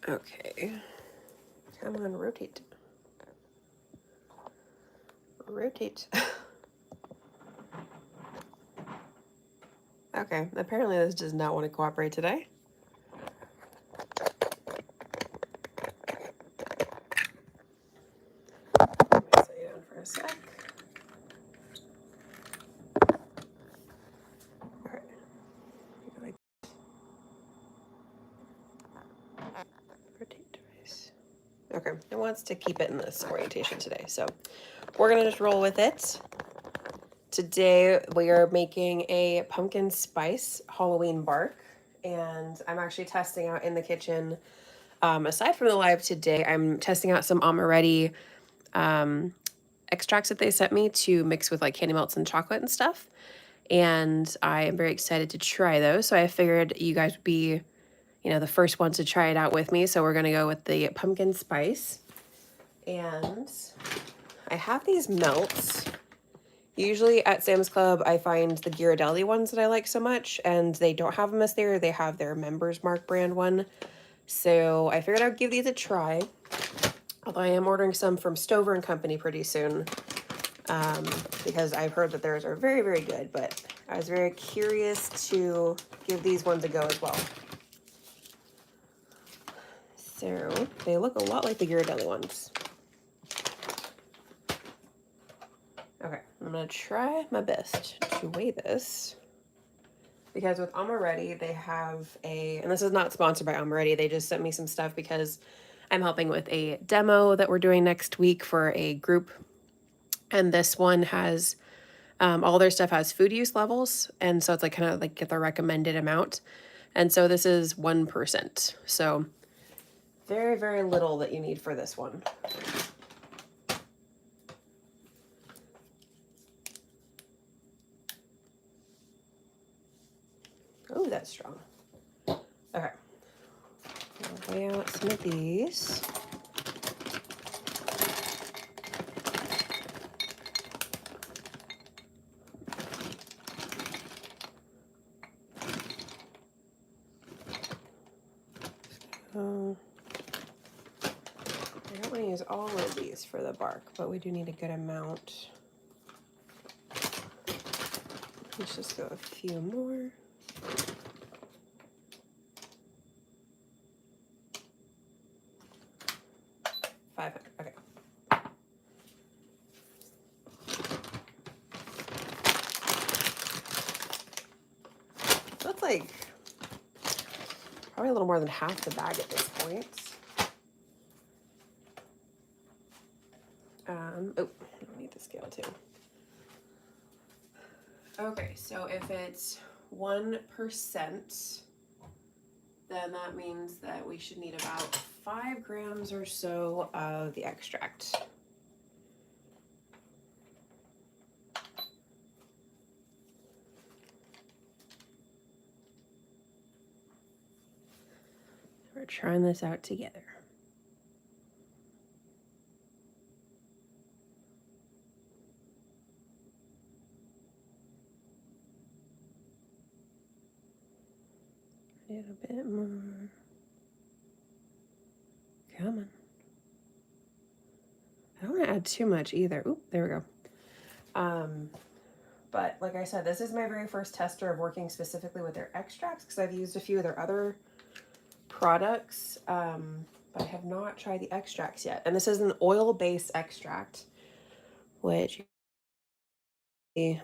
Okay. Come on, rotate. Rotate. Okay, apparently this does not want to cooperate today. Set you down for a sec. Alright. Rotate device. Okay, it wants to keep it in this orientation today, so we're gonna just roll with it. Today we are making a pumpkin spice Halloween bark, and I'm actually testing out in the kitchen. Aside from the live today, I'm testing out some Amaretti extracts that they sent me to mix with like candy melts and chocolate and stuff. And I am very excited to try those. So I figured you guys would be, the first ones to try it out with me. So we're gonna go with the pumpkin spice. And I have these melts. Usually at Sam's Club, I find the Ghirardelli ones that I like so much, and they don't have them as there. They have their Members Mark brand one. So I figured I'd give these a try. Although I am ordering some from Stover and Company pretty soon, because I've heard that theirs are very, very good, but I was very curious to give these ones a go as well. So they look a lot like the Ghirardelli ones. Okay, I'm gonna try my best to weigh this, because with Amaretti they have and this is not sponsored by Amaretti, they just sent me some stuff because I'm helping with a demo that we're doing next week for a group, and this one has all their stuff has food use levels, and so it's like kind of like get the recommended amount, and so this is 1%, so very, very little that you need for this one. Oh, that's strong. Okay. I'll weigh out some of these. I don't want to use all of these for the bark, but we do need a good amount. Let's just go a few more. Okay. So it's like probably a little more than half the bag at this point. Oh, I need the scale too. Okay, so if it's 1%, then that means that we should need about 5 grams or so of the extract. We're trying this out together. Need a bit more. Come on. I don't want to add too much either. Oop, there we go. But like I said, this is my very first tester of working specifically with their extracts, because I've used a few of their other products, but I have not tried the extracts yet. And this is an oil-based extract, which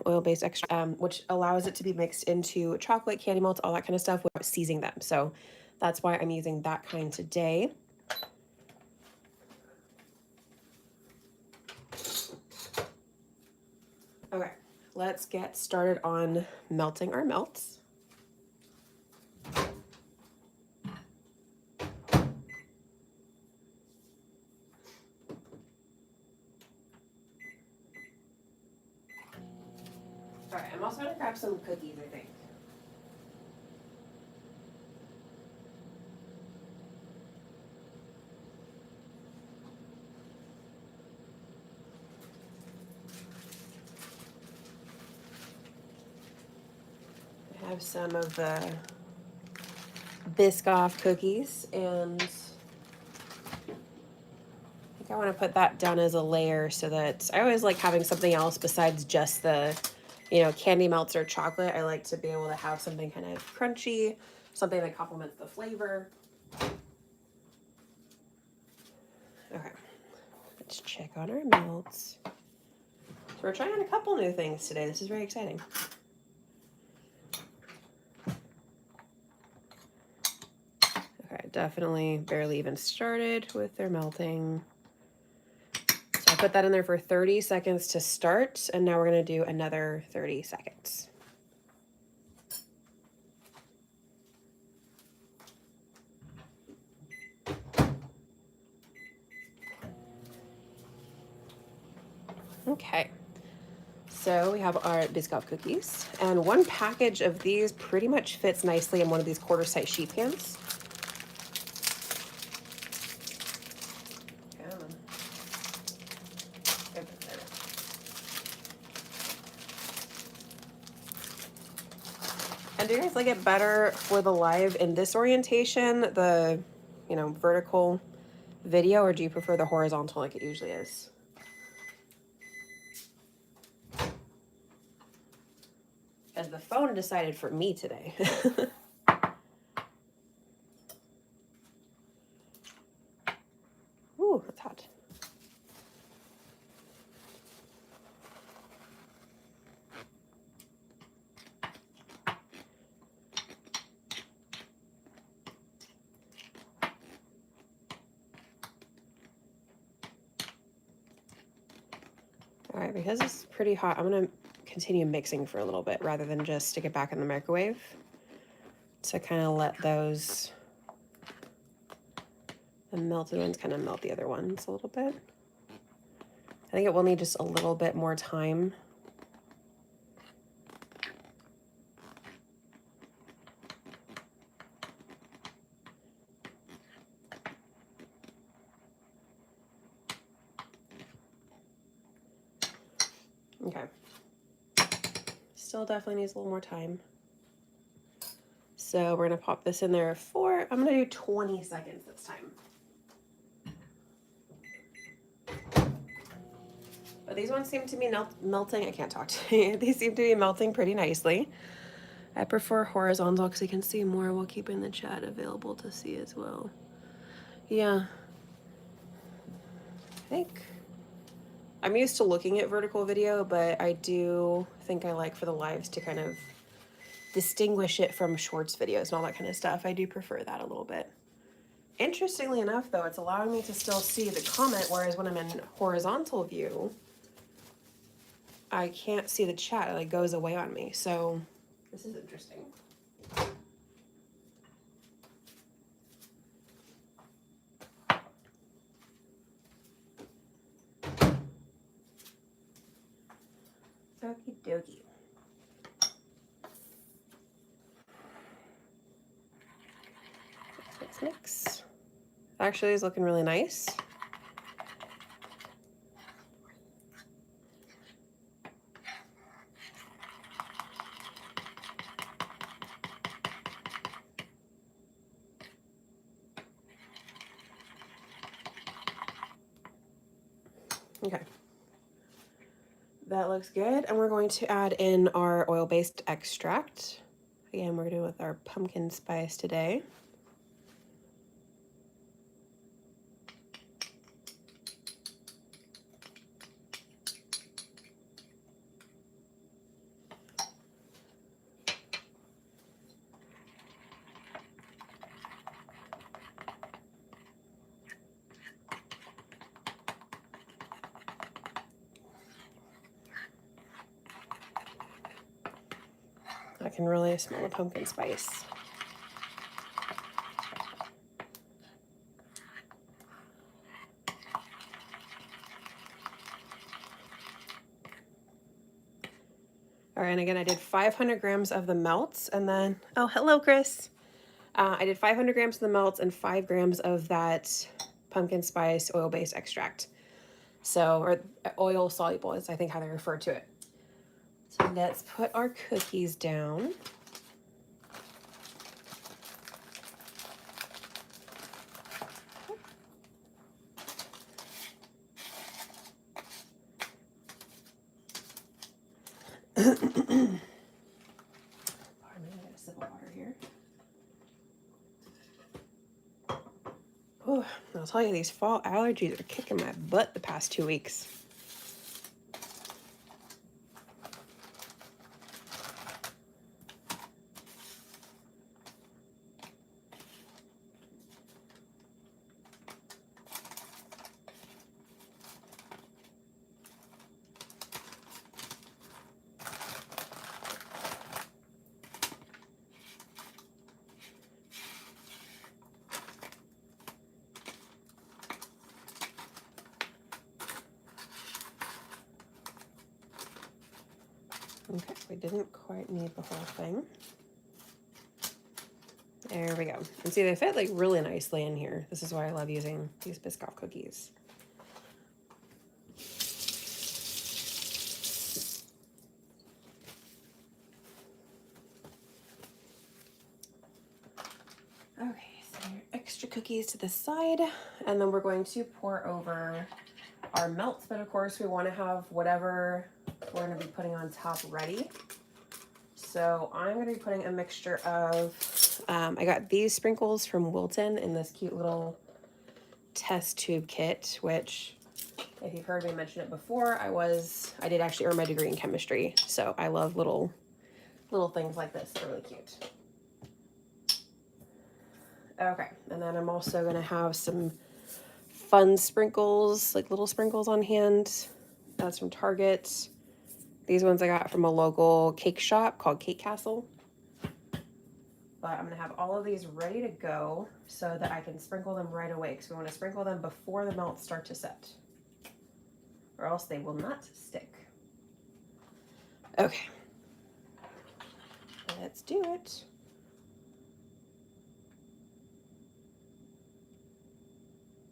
oil-based extract, which allows it to be mixed into chocolate, candy melts, all that kind of stuff without seizing them. So that's why I'm using that kind today. Okay, let's get started on melting our melts. All right, I'm also gonna grab some cookies, I think. I have some of the Biscoff cookies, and I want to put that down as a layer so that I always like having something else besides just the, candy melts or chocolate. I like to be able to have something kind of crunchy, something that complements the flavor. Okay, let's check on our melts. So we're trying a couple new things today. This is very exciting. Okay, definitely barely even started with their melting. So I put that in there for 30 seconds to start, and now we're going to do another 30 seconds. Okay, so we have our Biscoff cookies, and one package of these pretty much fits nicely in one of these quarter-size sheet pans. And do you guys like it better for the live in this orientation, the, vertical video, or do you prefer the horizontal like it usually is? As the phone decided for me today. Ooh, that's hot. All right, because it's pretty hot, I'm gonna continue mixing for a little bit rather than just stick it back in the microwave to kind of let the melted ones kind of melt the other ones a little bit. I think it will need just a little bit more time. Okay. Still definitely needs a little more time. So we're gonna pop this in there for, I'm gonna do 20 seconds this time. But these ones seem to be melting. I can't talk to you. These seem to be melting pretty nicely. I prefer horizontal because you can see more while keeping the chat available to see as well. Yeah. I think I'm used to looking at vertical video, but I do think I like for the lives to kind of distinguish it from shorts videos and all that kind of stuff. I do prefer that a little bit. Interestingly enough, though, it's allowing me to still see the comment, whereas when I'm in horizontal view, I can't see the chat. It like goes away on me. So this is interesting. Okie dokie. Let's mix. Actually, is looking really nice. Okay. That looks good. And we're going to add in our oil-based extract. Again, we're doing with our pumpkin spice today. I can really smell the pumpkin spice. All right, and again, I did 500 grams of the melts, and then, oh, hello, Chris. I did 500 grams of the melts and 5 grams of that pumpkin spice oil-based extract. So, or oil soluble is I think how they refer to it. So let's put our cookies down. Pardon me, I got a sip of water here. Oh, I'll tell you, these fall allergies are kicking my butt the past 2 weeks. Okay, we didn't quite need the whole thing. There we go. And see, they fit like really nicely in here. This is why I love using these Biscoff cookies. Okay, so your extra cookies to the side, and then we're going to pour over our melts, but of course we want to have whatever we're going to be putting on top ready. So I'm going to be putting a mixture of, I got these sprinkles from Wilton in this cute little test tube kit, which if you've heard me mention it before, I did actually earn my degree in chemistry. So I love little things like this. They're really cute. Okay, and then I'm also going to have some fun sprinkles, like little sprinkles on hand. That's from Target. These ones I got from a local cake shop called Cake Castle. But I'm going to have all of these ready to go so that I can sprinkle them right away, because we want to sprinkle them before the melts start to set, or else they will not stick. Okay, let's do it.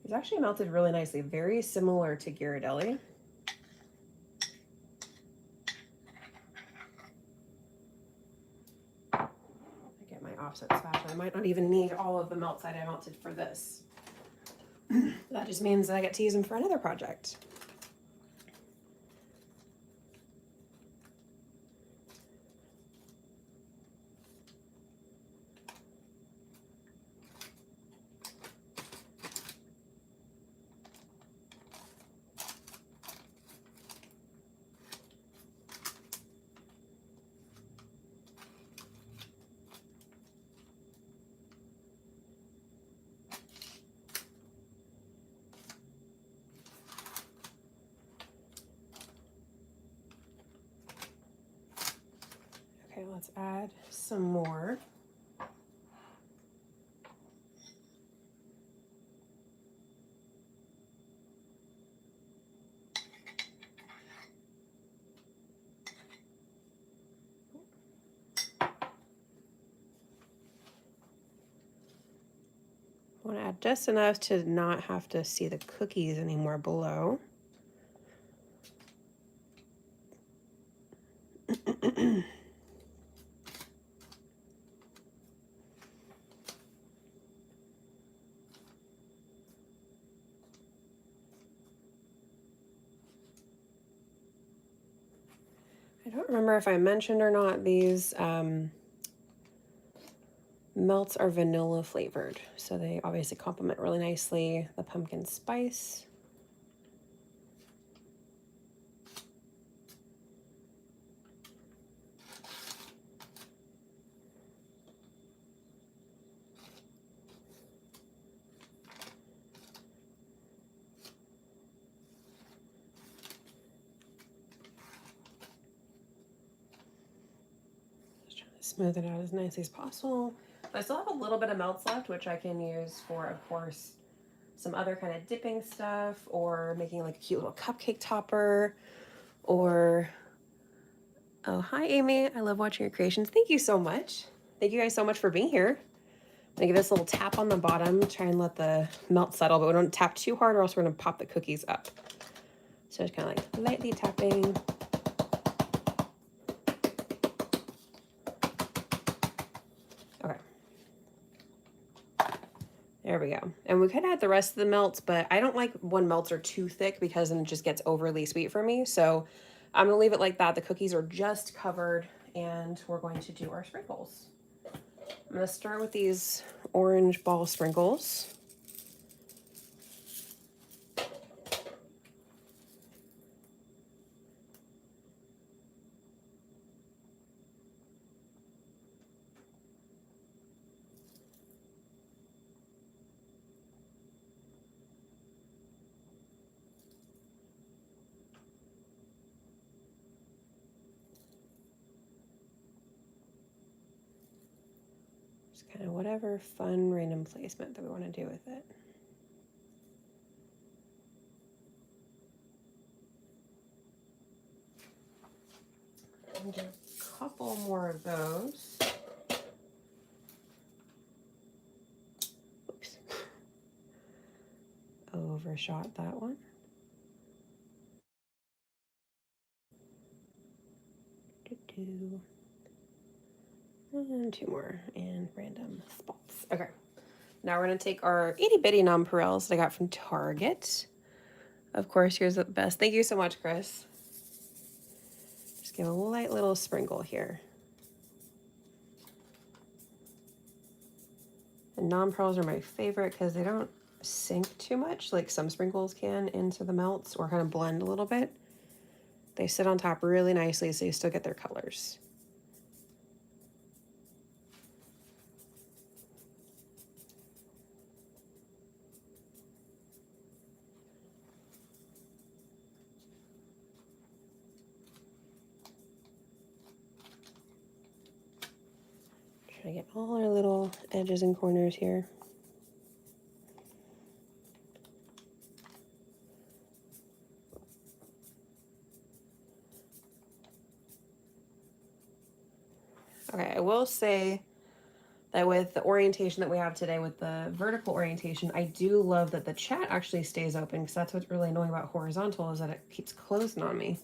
These actually melted really nicely, very similar to Ghirardelli. Get my offset spatula. I might not even need all of the melts that I melted for this. That just means that I get to use them for another project. Okay, let's add some more. I want to add just enough to not have to see the cookies anymore below. I don't remember if I mentioned or not, these melts are vanilla flavored, so they obviously complement really nicely the pumpkin spice. Just trying to smooth it out as nicely as possible. I still have a little bit of melts left, which I can use for, of course, some other kind of dipping stuff, or making like a cute little cupcake topper, or, oh, hi Amy, I love watching your creations. Thank you so much. Thank you guys so much for being here. I'm gonna give this a little tap on the bottom, try and let the melt settle, but we don't tap too hard or else we're gonna pop the cookies up. So just kind of like lightly tapping. Okay. There we go. And we could add the rest of the melts, but I don't like when melts are too thick because then it just gets overly sweet for me. So I'm gonna leave it like that. The cookies are just covered and we're going to do our sprinkles. I'm gonna start with these orange ball sprinkles. Just kind of whatever fun random placement that we want to do with it. And do a couple more of those. Oops. Overshot that one. And two more and random spots. Okay. Now we're going to take our itty bitty nonpareils that I got from Target. Of course, here's the best. Thank you so much, Chris. Just give a light little sprinkle here. And nonpareils are my favorite because they don't sink too much like some sprinkles can into the melts or kind of blend a little bit. They sit on top really nicely so you still get their colors. Try to get all our little edges and corners here. Okay, I will say that with the orientation that we have today with the vertical orientation, I do love that the chat actually stays open because that's what's really annoying about horizontal is that it keeps closing on me.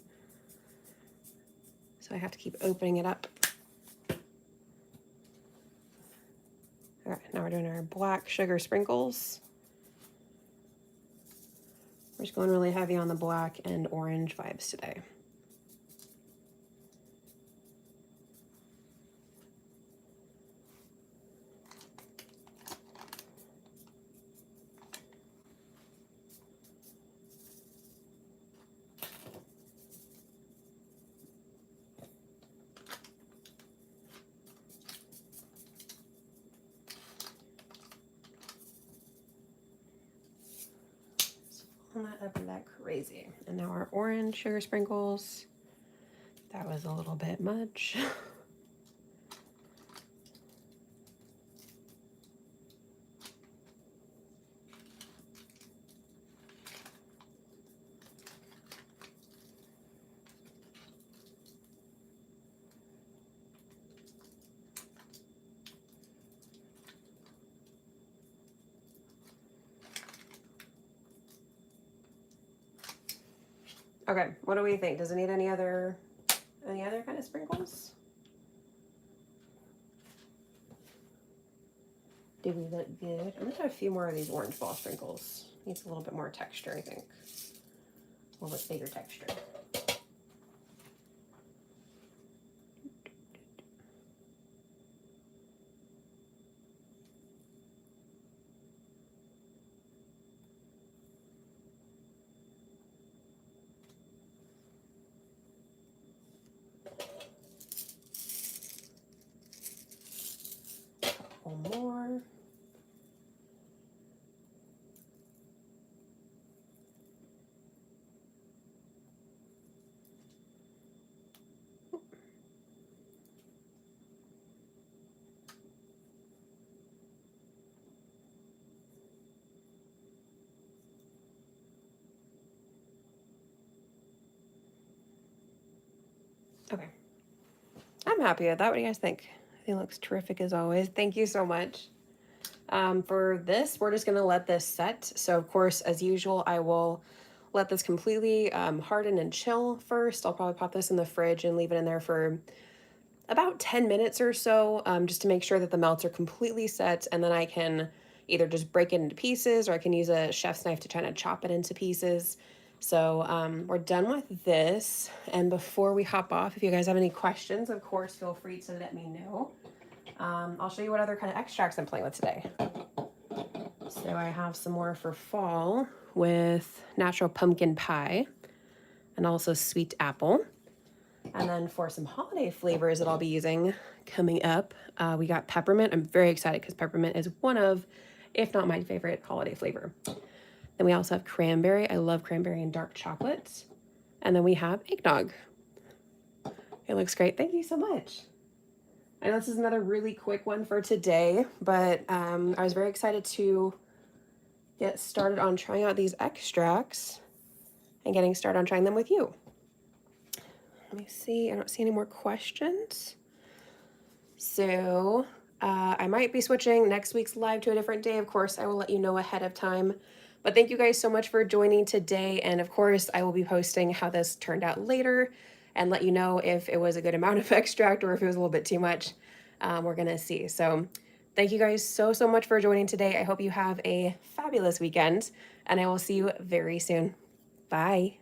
So I have to keep opening it up. All right, now we're doing our black sugar sprinkles. We're just going really heavy on the black and orange vibes today. That up that crazy. And now our orange sugar sprinkles. That was a little bit much. Okay, what do we think? Does it need any other kind of sprinkles? Do we look good? I'm gonna do a few more of these orange ball sprinkles. Needs a little bit more texture, I think. A little bit bigger texture. Couple more. Okay. I'm happy with that. What do you guys think? I think it looks terrific as always. Thank you so much. For this, we're just gonna let this set. So of course, as usual, I will let this completely harden and chill first. I'll probably pop this in the fridge and leave it in there for about 10 minutes or so, just to make sure that the melts are completely set, and then I can either just break it into pieces or I can use a chef's knife to try to chop it into pieces. So we're done with this. And before we hop off, if you guys have any questions, of course, feel free to let me know. I'll show you what other kind of extracts I'm playing with today. So I have some more for fall with natural pumpkin pie and also sweet apple. And then for some holiday flavors that I'll be using coming up, we got peppermint. I'm very excited because peppermint is one of, if not my favorite, holiday flavor. Then we also have cranberry. I love cranberry and dark chocolate. And then we have eggnog. It looks great. Thank you so much. I know this is another really quick one for today, but I was very excited to get started on trying out these extracts and getting started on trying them with you. Let me see. I don't see any more questions. So I might be switching next week's live to a different day. Of course, I will let you know ahead of time. But thank you guys so much for joining today. And of course, I will be posting how this turned out later and let you know if it was a good amount of extract or if it was a little bit too much. We're going to see. So thank you guys so much for joining today. I hope you have a fabulous weekend, and I will see you very soon. Bye.